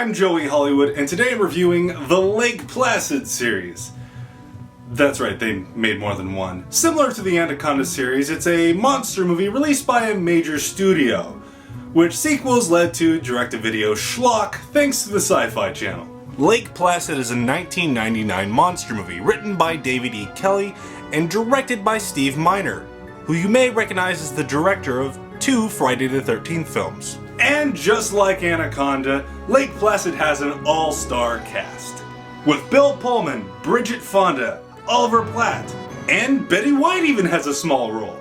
I'm Joey Hollywood, and today I'm reviewing the Lake Placid series. That's right, they made more than one. Similar to the Anaconda series, it's a monster movie released by a major studio, which sequels led to direct-to-video schlock thanks to the Sci-Fi Channel. Lake Placid is a 1999 monster movie written by David E. Kelley and directed by Steve Miner, who you may recognize as the director of 2 Friday the 13th films. And just like Anaconda, Lake Placid has an all-star cast, with Bill Pullman, Bridget Fonda, Oliver Platt, and Betty White even has a small role.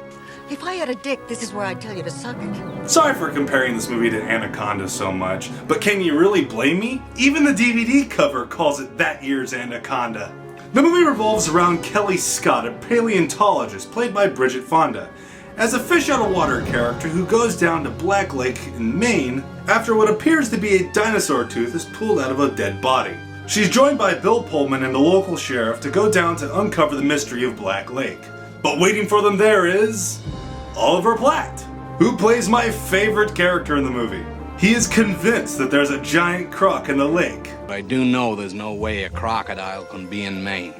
If I had a dick, this is where I'd tell you to suck it. Sorry for comparing this movie to Anaconda so much, but can you really blame me? Even the DVD cover calls it that year's Anaconda. The movie revolves around Kelly Scott, a paleontologist played by Bridget Fonda, as a fish-out-of-water character who goes down to Black Lake in Maine after what appears to be a dinosaur tooth is pulled out of a dead body. She's joined by Bill Pullman and the local sheriff to go down to uncover the mystery of Black Lake. But waiting for them there is Oliver Platt, who plays my favorite character in the movie. He is convinced that there's a giant croc in the lake. I do know there's no way a crocodile can be in Maine.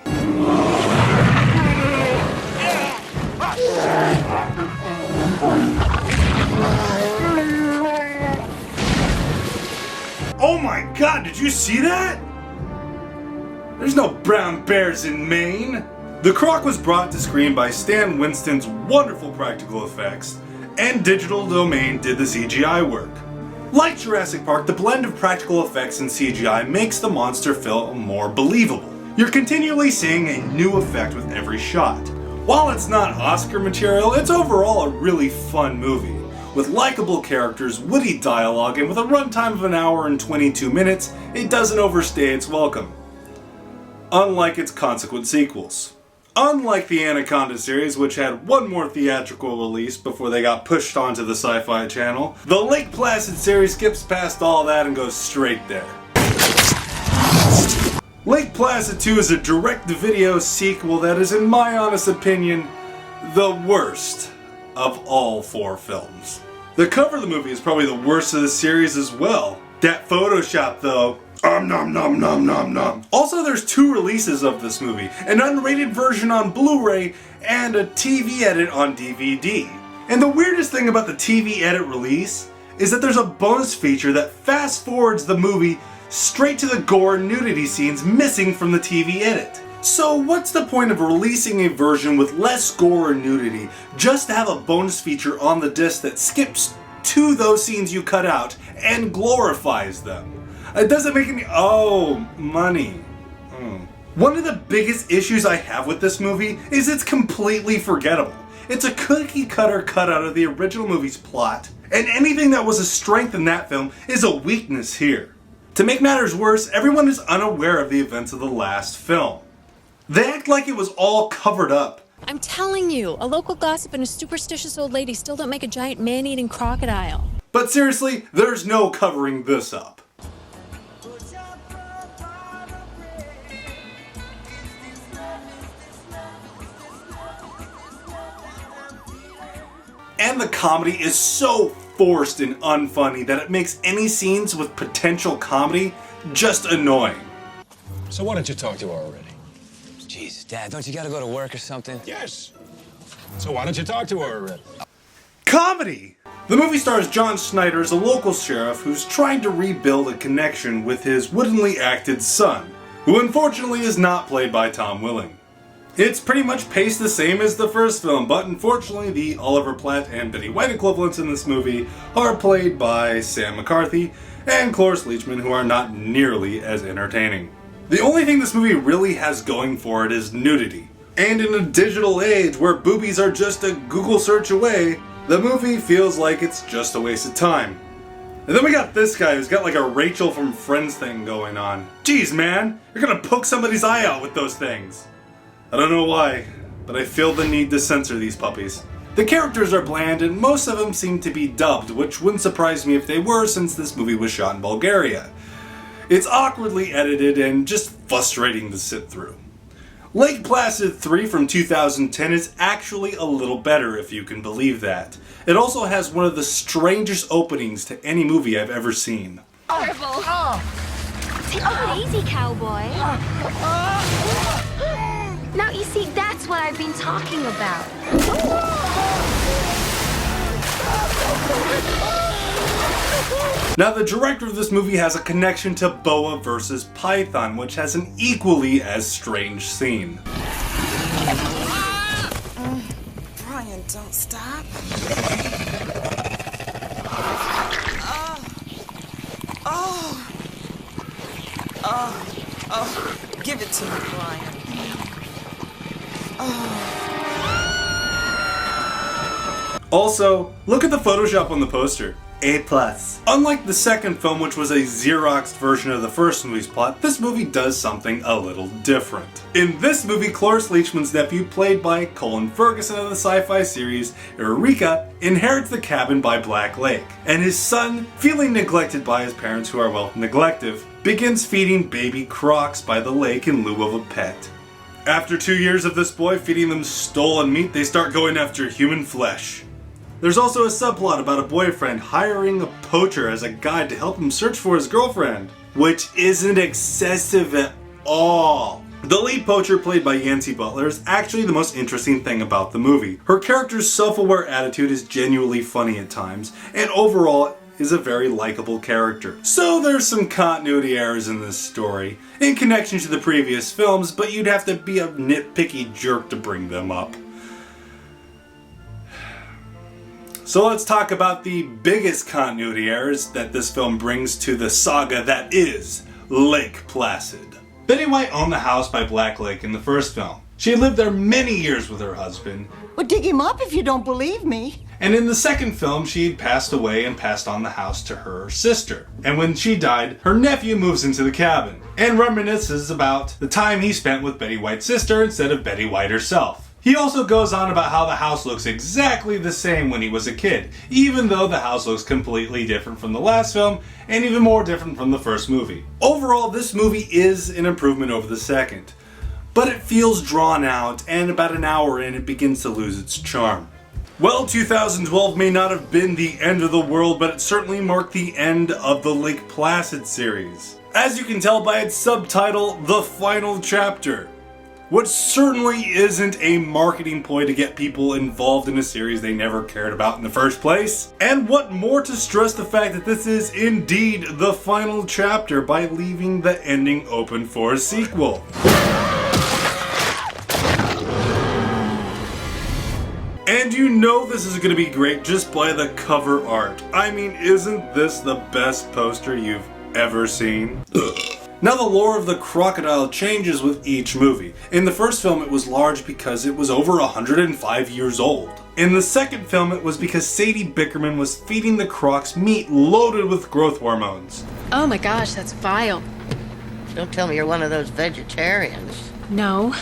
Oh my god, did you see that? There's no brown bears in Maine. The croc was brought to screen by Stan Winston's wonderful practical effects, and Digital Domain did the CGI work. Like Jurassic Park, the blend of practical effects and CGI makes the monster feel more believable. You're continually seeing a new effect with every shot. While it's not Oscar material, it's overall a really fun movie, with likable characters, witty dialogue, and with a runtime of 1 hour and 22 minutes, it doesn't overstay its welcome. Unlike its consequent sequels. Unlike the Anaconda series, which had one more theatrical release before they got pushed onto the Sci-Fi Channel, the Lake Placid series skips past all that and goes straight there. Lake Placid 2 is a direct-to-video sequel that is, in my honest opinion, the worst of all 4 films. The cover of the movie is probably the worst of the series as well. That Photoshop though, nom nom nom nom nom. Also, there's 2 releases of this movie, an unrated version on Blu-ray and a TV edit on DVD. And the weirdest thing about the TV edit release is that there's a bonus feature that fast forwards the movie straight to the gore and nudity scenes missing from the TV edit. So what's the point of releasing a version with less gore and nudity just to have a bonus feature on the disc that skips to those scenes you cut out and glorifies them? It doesn't make any— money. One of the biggest issues I have with this movie is it's completely forgettable. It's a cookie cutter cut out of the original movie's plot, and anything that was a strength in that film is a weakness here. To make matters worse, everyone is unaware of the events of the last film. They act like it was all covered up. I'm telling you, a local gossip and a superstitious old lady still don't make a giant man-eating crocodile. But seriously, there's no covering this up. And the comedy is so forced and unfunny that it makes any scenes with potential comedy just annoying. So why don't you talk to her already? Jesus, Dad, don't you gotta go to work or something? Yes. So why don't you talk to her already? Comedy! The movie stars John Schneider as a local sheriff who's trying to rebuild a connection with his woodenly acted son, who unfortunately is not played by Tom Welling. It's pretty much paced the same as the first film, but unfortunately the Oliver Platt and Betty White equivalents in this movie are played by Sam McCarthy and Cloris Leachman, who are not nearly as entertaining. The only thing this movie really has going for it is nudity. And in a digital age where boobies are just a Google search away, the movie feels like it's just a waste of time. And then we got this guy who's got like a Rachel from Friends thing going on. Jeez man, you're gonna poke somebody's eye out with those things. I don't know why, but I feel the need to censor these puppies. The characters are bland and most of them seem to be dubbed, which wouldn't surprise me if they were since this movie was shot in Bulgaria. It's awkwardly edited and just frustrating to sit through. Lake Placid 3 from 2010 is actually a little better, if you can believe that. It also has one of the strangest openings to any movie I've ever seen. Horrible. Oh. Take it easy, cowboy. Now, you see, that's what I've been talking about. Now, the director of this movie has a connection to Boa vs. Python, which has an equally as strange scene. Brian, don't stop. Oh, give it to me, Brian. Also, look at the Photoshop on the poster. A+. Unlike the second film, which was a Xeroxed version of the first movie's plot, this movie does something a little different. In this movie, Cloris Leachman's nephew, played by Colin Ferguson of the sci-fi series Eureka, inherits the cabin by Black Lake, and his son, feeling neglected by his parents who are, well, neglective, begins feeding baby crocs by the lake in lieu of a pet. After 2 years of this boy feeding them stolen meat, they start going after human flesh. There's also a subplot about a boyfriend hiring a poacher as a guide to help him search for his girlfriend, which isn't excessive at all. The lead poacher, played by Yancy Butler, is actually the most interesting thing about the movie. Her character's self-aware attitude is genuinely funny at times, and overall is a very likable character. So there's some continuity errors in this story, in connection to the previous films, but you'd have to be a nitpicky jerk to bring them up. So let's talk about the biggest continuity errors that this film brings to the saga that is Lake Placid. Betty White owned the house by Black Lake in the first film. She had lived there many years with her husband. Well, dig him up if you don't believe me. And in the second film, she had passed away and passed on the house to her sister. And when she died, her nephew moves into the cabin and reminisces about the time he spent with Betty White's sister instead of Betty White herself. He also goes on about how the house looks exactly the same when he was a kid, even though the house looks completely different from the last film and even more different from the first movie. Overall, this movie is an improvement over the second, but it feels drawn out, and about an hour in it begins to lose its charm. Well, 2012 may not have been the end of the world, but it certainly marked the end of the Lake Placid series. As you can tell by its subtitle, The Final Chapter. Which certainly isn't a marketing ploy to get people involved in a series they never cared about in the first place. And what more to stress the fact that this is indeed the final chapter by leaving the ending open for a sequel. And you know this is going to be great just by the cover art. I mean, isn't this the best poster you've ever seen? Now the lore of the crocodile changes with each movie. In the first film it was large because it was over 105 years old. In the second film it was because Sadie Bickerman was feeding the crocs meat loaded with growth hormones. Oh my gosh, that's vile. Don't tell me you're one of those vegetarians. No.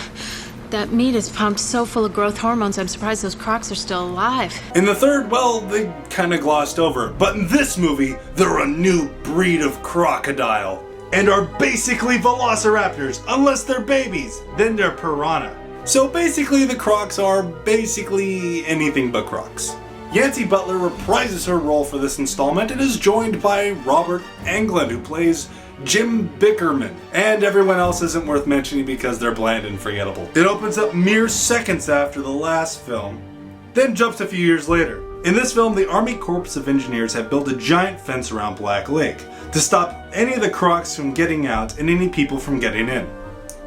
That meat is pumped so full of growth hormones, I'm surprised those crocs are still alive. In the third, well, they kinda glossed over it. But in this movie, they're a new breed of crocodile. And are basically velociraptors, unless they're babies, then they're piranha. So basically the crocs are basically anything but crocs. Yancy Butler reprises her role for this installment and is joined by Robert Englund, who plays Jim Bickerman, and everyone else isn't worth mentioning because they're bland and forgettable. It opens up mere seconds after the last film, then jumps a few years later. In this film, the Army Corps of Engineers have built a giant fence around Black Lake to stop any of the crocs from getting out and any people from getting in.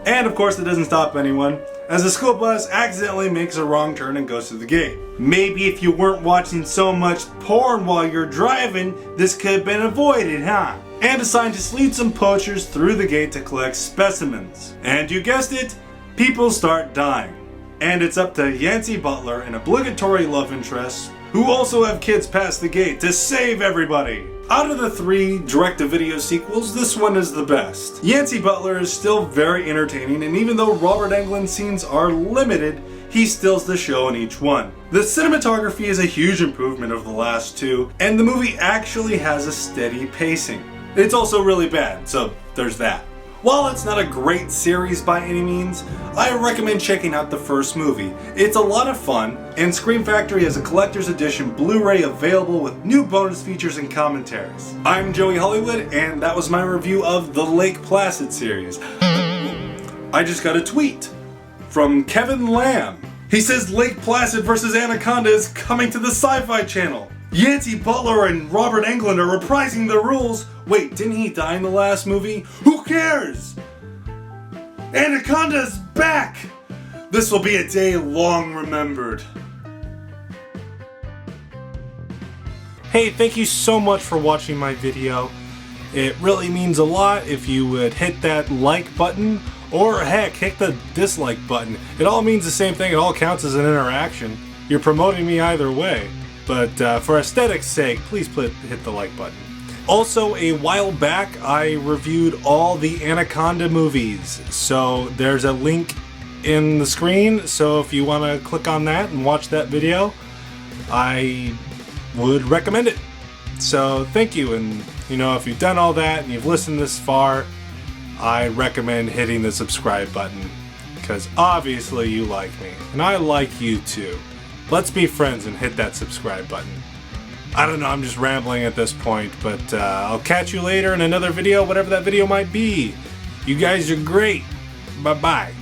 And of course it doesn't stop anyone, as the school bus accidentally makes a wrong turn and goes through the gate. Maybe if you weren't watching so much porn while you're driving, this could have been avoided, huh? And a scientist leads some poachers through the gate to collect specimens. And you guessed it, people start dying. And it's up to Yancy Butler, an obligatory love interest, who also have kids past the gate, to save everybody. Out of the 3 direct-to-video sequels, this one is the best. Yancy Butler is still very entertaining, and even though Robert Englund's scenes are limited, he steals the show in each one. The cinematography is a huge improvement over the last 2, and the movie actually has a steady pacing. It's also really bad, so there's that. While it's not a great series by any means, I recommend checking out the first movie. It's a lot of fun, and Scream Factory has a collector's edition Blu-ray available with new bonus features and commentaries. I'm Joey Hollywood, and that was my review of the Lake Placid series. I just got a tweet from Kevin Lamb. He says Lake Placid vs. Anaconda is coming to the Sci-Fi Channel. Yancey Butler and Robert Englund are reprising the roles. Wait, didn't he die in the last movie? Who cares? Anaconda's back! This will be a day long remembered. Hey, thank you so much for watching my video. It really means a lot if you would hit that like button, or heck, hit the dislike button. It all means the same thing, it all counts as an interaction. You're promoting me either way. But for aesthetics sake, please hit the like button. Also, a while back, I reviewed all the Anaconda movies. So there's a link in the screen. So if you want to click on that and watch that video, I would recommend it. So thank you. And you know, if you've done all that and you've listened this far, I recommend hitting the subscribe button. Because obviously you like me. And I like you too. Let's be friends and hit that subscribe button. I don't know, I'm just rambling at this point, but I'll catch you later in another video, whatever that video might be. You guys are great. Bye-bye.